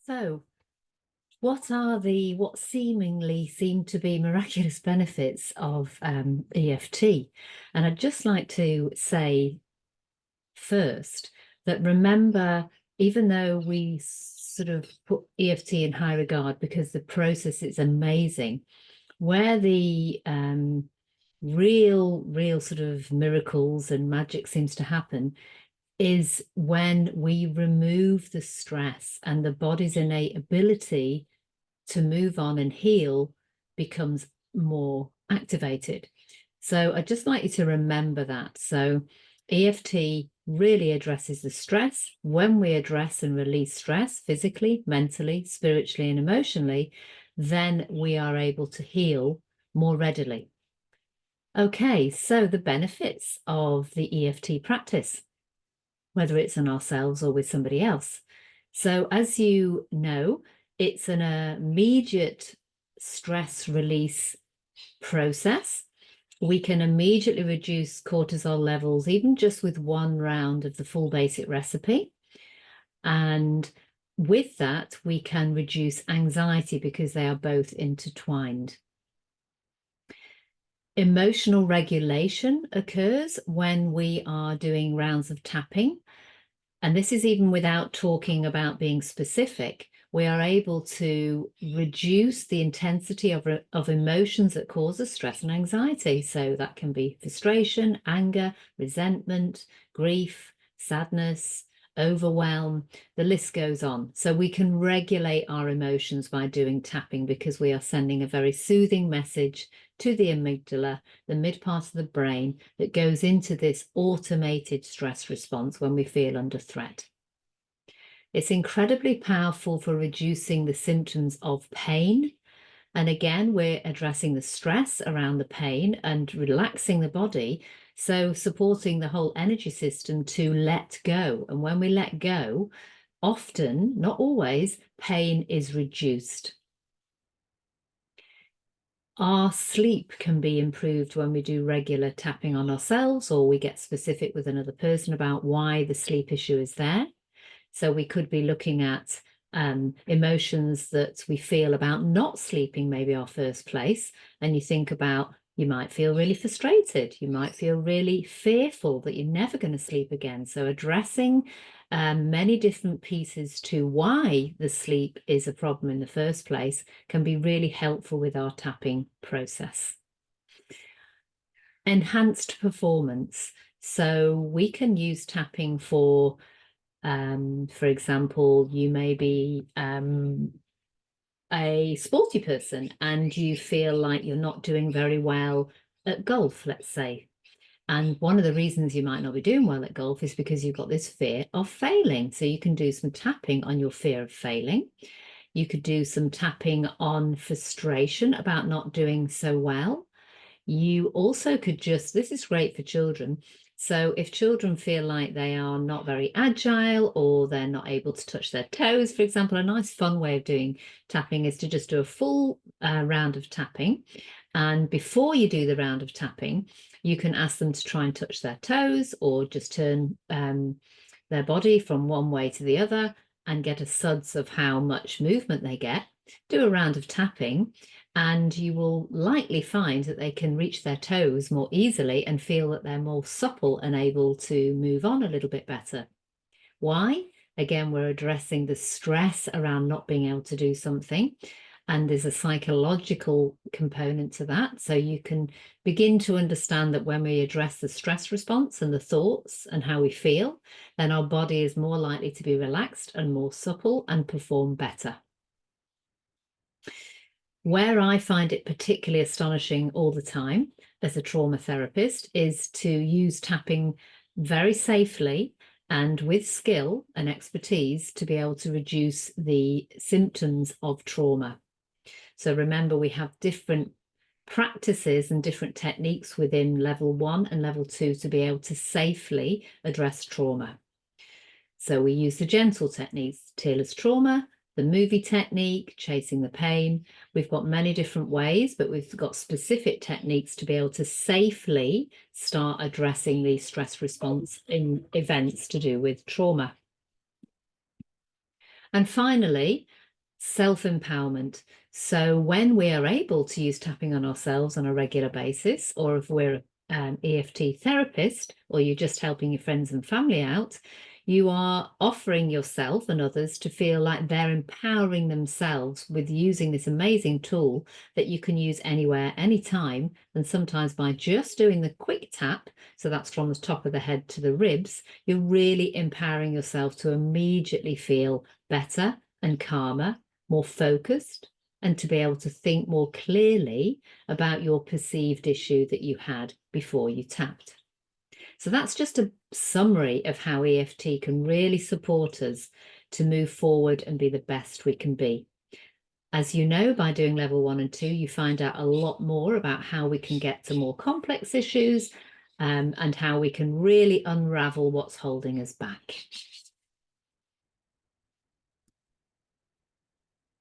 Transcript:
So, what seemingly seem to be miraculous benefits of EFT? And I'd just like to say first that remember, even though we sort of put EFT in high regard because the process is amazing, where the real sort of miracles and magic seems to happen is when we remove the stress and the body's innate ability to move on and heal becomes more activated. So I'd just like you to remember that. So EFT really addresses the stress. When we address and release stress physically, mentally, spiritually, and emotionally, then we are able to heal more readily. Okay, so the benefits of the EFT practice, whether it's on ourselves or with somebody else. So as you know, it's an immediate stress release process. We can immediately reduce cortisol levels, even just with one round of the full basic recipe. And with that, we can reduce anxiety because they are both intertwined. Emotional regulation occurs when we are doing rounds of tapping. And this is even without talking about being specific. We are able to reduce the intensity of emotions that cause us stress and anxiety. So that can be frustration, anger, resentment, grief, sadness, overwhelm, the list goes on. So we can regulate our emotions by doing tapping because we are sending a very soothing message to the amygdala, the mid part of the brain that goes into this automated stress response when we feel under threat. It's incredibly powerful for reducing the symptoms of pain. And again, we're addressing the stress around the pain and relaxing the body. So supporting the whole energy system to let go. And when we let go, often, not always, pain is reduced. Our sleep can be improved when we do regular tapping on ourselves, or we get specific with another person about why the sleep issue is there. So we could be looking at emotions that we feel about not sleeping, maybe our first place. And you think about, you might feel really frustrated. You might feel really fearful that you're never going to sleep again. So addressing many different pieces to why the sleep is a problem in the first place can be really helpful with our tapping process. Enhanced performance. So we can use tapping for example, you may be a sporty person and you feel like you're not doing very well at golf, let's say. And one of the reasons you might not be doing well at golf is because you've got this fear of failing. So you can do some tapping on your fear of failing. You could do some tapping on frustration about not doing so well. You also could just, this is great for children. So if children feel like they are not very agile or they're not able to touch their toes, for example, a nice fun way of doing tapping is to just do a full round of tapping. And before you do the round of tapping, you can ask them to try and touch their toes or just turn their body from one way to the other and get a suds of how much movement they get. Do a round of tapping, and you will likely find that they can reach their toes more easily and feel that they're more supple and able to move on a little bit better. Why? Again, we're addressing the stress around not being able to do something. And there's a psychological component to that. So you can begin to understand that when we address the stress response and the thoughts and how we feel, then our body is more likely to be relaxed and more supple and perform better. Where I find it particularly astonishing all the time as a trauma therapist is to use tapping very safely and with skill and expertise to be able to reduce the symptoms of trauma. So remember, we have different practices and different techniques within level 1 and level 2 to be able to safely address trauma. So we use the gentle techniques, tearless trauma, the movie technique, chasing the pain. We've got many different ways, but we've got specific techniques to be able to safely start addressing the stress response in events to do with trauma. And finally, self-empowerment. So when we are able to use tapping on ourselves on a regular basis, or if we're an EFT therapist, or you're just helping your friends and family out, you are offering yourself and others to feel like they're empowering themselves with using this amazing tool that you can use anywhere, anytime. And sometimes by just doing the quick tap, so that's from the top of the head to the ribs, you're really empowering yourself to immediately feel better and calmer, more focused, and to be able to think more clearly about your perceived issue that you had before you tapped. So that's just a summary of how EFT can really support us to move forward and be the best we can be. As you know, by doing level 1 and 2, you find out a lot more about how we can get to more complex issues and how we can really unravel what's holding us back.